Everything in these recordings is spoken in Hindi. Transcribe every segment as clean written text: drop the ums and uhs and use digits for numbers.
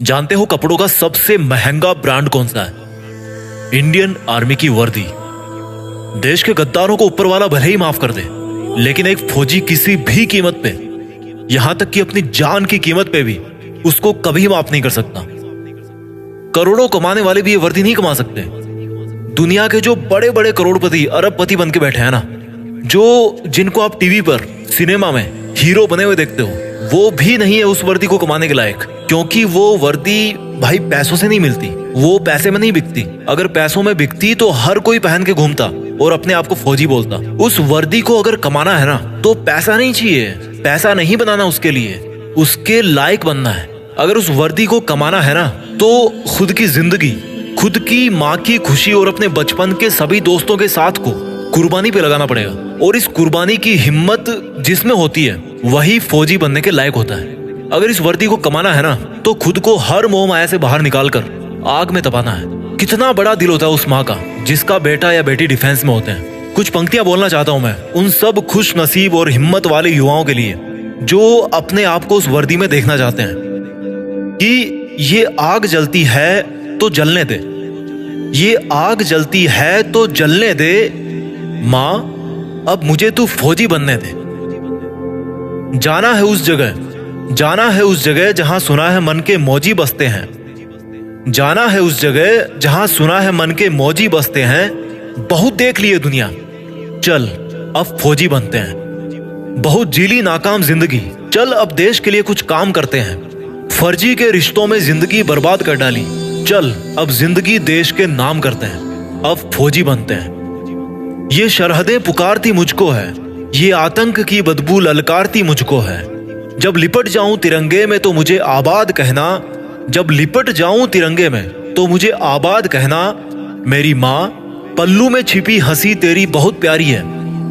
जानते हो कपड़ों का सबसे महंगा ब्रांड कौन सा है? इंडियन आर्मी की वर्दी। देश के गद्दारों को ऊपर वाला भले ही माफ कर दे, लेकिन एक फौजी किसी भी कीमत पे, यहां तक कि अपनी जान की कीमत पे भी उसको कभी माफ नहीं कर सकता। करोड़ों कमाने वाले भी ये वर्दी नहीं कमा सकते। दुनिया के जो बड़े बड़े करोड़पति अरबपति बन के बैठे हैं ना, जो जिनको आप टीवी पर सिनेमा में हीरो बने हुए देखते हो, वो भी नहीं है उस वर्दी को कमाने के लायक। क्योंकि वो वर्दी भाई पैसों से नहीं मिलती, वो पैसे में नहीं बिकती। अगर पैसों में बिकती तो हर कोई पहन के घूमता और अपने आप को फौजी बोलता। उस वर्दी को अगर कमाना है ना, तो पैसा नहीं चाहिए, पैसा नहीं बनाना उसके लिए, उसके लायक बनना है। अगर उस वर्दी को कमाना है ना, तो खुद की जिंदगी, खुद की माँ की खुशी और अपने बचपन के सभी दोस्तों के साथ को कुर्बानी पे लगाना पड़ेगा। और इस कुर्बानी की हिम्मत जिसमें होती है, वही फौजी बनने के लायक होता है। अगर इस वर्दी को कमाना है ना, तो खुद को हर मोह माया से बाहर निकाल कर आग में तपाना है। कितना बड़ा दिल होता है उस माँ का जिसका बेटा या बेटी डिफेंस में होते हैं। कुछ पंक्तियां बोलना चाहता हूं मैं उन सब खुश नसीब और हिम्मत वाले युवाओं के लिए जो अपने आप को उस वर्दी में देखना चाहते हैं कि ये आग जलती है तो जलने दे, ये आग जलती है तो जलने दे, माँ अब मुझे तू फौजी बनने दे। जाना है उस जगह, जाना है उस जगह जहां सुना है मन के मौजी बसते हैं। जाना है उस जगह जहां सुना है मन के मौजी बसते हैं। बहुत देख लिए दुनिया, चल अब फौजी बनते हैं। बहुत जीली नाकाम जिंदगी, चल अब देश के लिए कुछ काम करते हैं। फर्जी के रिश्तों में जिंदगी बर्बाद कर डाली, चल अब जिंदगी देश के नाम करते हैं। अब फौजी बनते हैं। ये सरहदें पुकारती मुझको है, ये आतंक की बदबू ललकारती मुझको है। जब लिपट जाऊं तिरंगे में तो मुझे आबाद कहना, जब लिपट जाऊं तिरंगे में तो मुझे आबाद कहना। मेरी माँ पल्लू में छिपी हंसी तेरी बहुत प्यारी है,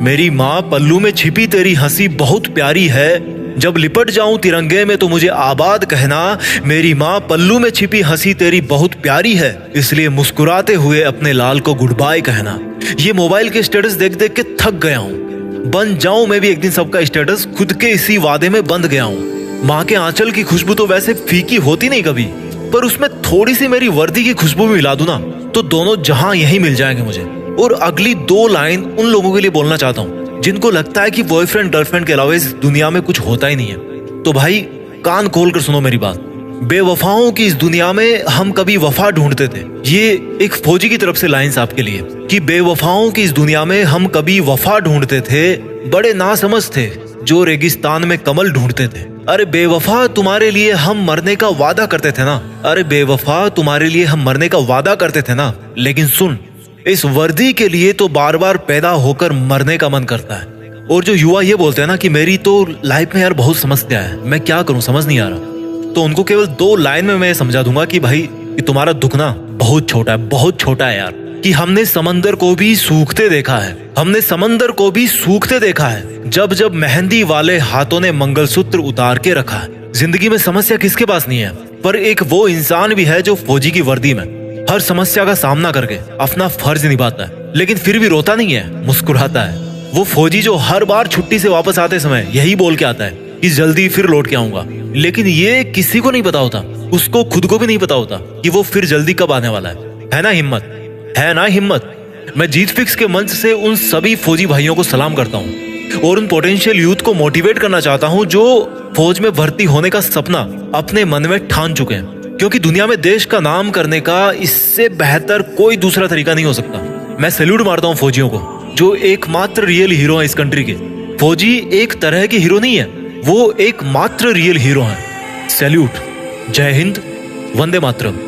मेरी माँ पल्लू में छिपी तेरी हंसी बहुत प्यारी है। जब लिपट जाऊं तिरंगे में तो मुझे आबाद कहना, मेरी माँ पल्लू में छिपी हंसी तेरी बहुत प्यारी है। इसलिए मुस्कुराते हुए अपने लाल को गुड बाय कहना। ये मोबाइल के स्टेटस देख देख के थक गया हूँ, बन जाऊं मैं भी एक दिन सबका स्टेटस, खुद के इसी वादे में बंध गया हूँ। माँ के आंचल की खुशबू तो वैसे फीकी होती नहीं कभी, पर उसमें थोड़ी सी मेरी वर्दी की खुशबू भी मिला दूं ना, तो दोनों जहां यही मिल जाएंगे मुझे। और अगली दो लाइन उन लोगों के लिए बोलना चाहता हूँ जिनको लगता है कि बॉयफ्रेंड गर्लफ्रेंड के अलावा इस दुनिया में कुछ होता ही नहीं है। तो भाई कान खोल कर सुनो मेरी बात। बेवफाओं की इस दुनिया में हम कभी वफा ढूंढते थे। ये एक फौजी की तरफ से लाइंस आपके लिए कि बेवफाओं की इस दुनिया में हम कभी वफा ढूंढते थे। बड़े नासमझ थे जो रेगिस्तान में कमल ढूंढते थे। अरे बेवफा तुम्हारे लिए हम मरने का वादा करते थे ना, अरे बेवफा तुम्हारे लिए हम मरने का वादा करते थे ना। लेकिन सुन, इस वर्दी के लिए तो बार बार पैदा होकर मरने का मन करता है। और जो युवा ये बोलते हैं ना कि मेरी तो लाइफ में यार बहुत समस्या है, मैं क्या करूं समझ नहीं आ रहा, तो उनको केवल दो लाइन में मैं समझा दूंगा कि भाई कि तुम्हारा दुख ना बहुत छोटा है, बहुत छोटा है यार। कि हमने समंदर को भी सूखते देखा है, हमने समंदर को भी सूखते देखा है, जब जब मेहंदी वाले हाथों ने मंगलसूत्र उतार के रखा है। जिंदगी में समस्या किसके पास नहीं है, पर एक वो इंसान भी है जो फौजी की वर्दी में हर समस्या का सामना करके अपना फर्ज निभाता है, लेकिन फिर भी रोता नहीं है, मुस्कुराता है। वो फौजी जो हर बार छुट्टी से वापस आते समय यही बोल के आता है कि जल्दी फिर लौट के आऊंगा। लेकिन ये किसी को नहीं पता होता, उसको खुद को भी नहीं पता होता कि वो फिर जल्दी कब आने वाला है ना हिम्मत, है ना हिम्मत। मैं जीत फिक्स के मंच से उन सभी फौजी भाइयों को सलाम करता हूँ और उन पोटेंशियल यूथ को मोटिवेट करना चाहता हूँ जो फौज में भर्ती होने का सपना अपने मन में ठान चुके हैं। क्योंकि दुनिया में देश का नाम करने का इससे बेहतर कोई दूसरा तरीका नहीं हो सकता। मैं सैल्यूट मारता हूँ फौजियों को जो एकमात्र रियल हीरो है इस कंट्री के। फौजी एक तरह के हीरो नहीं है, वो एकमात्र रियल हीरो है। सैल्यूट, जय हिंद, वंदे मातरम।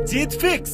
जीत फिक्स।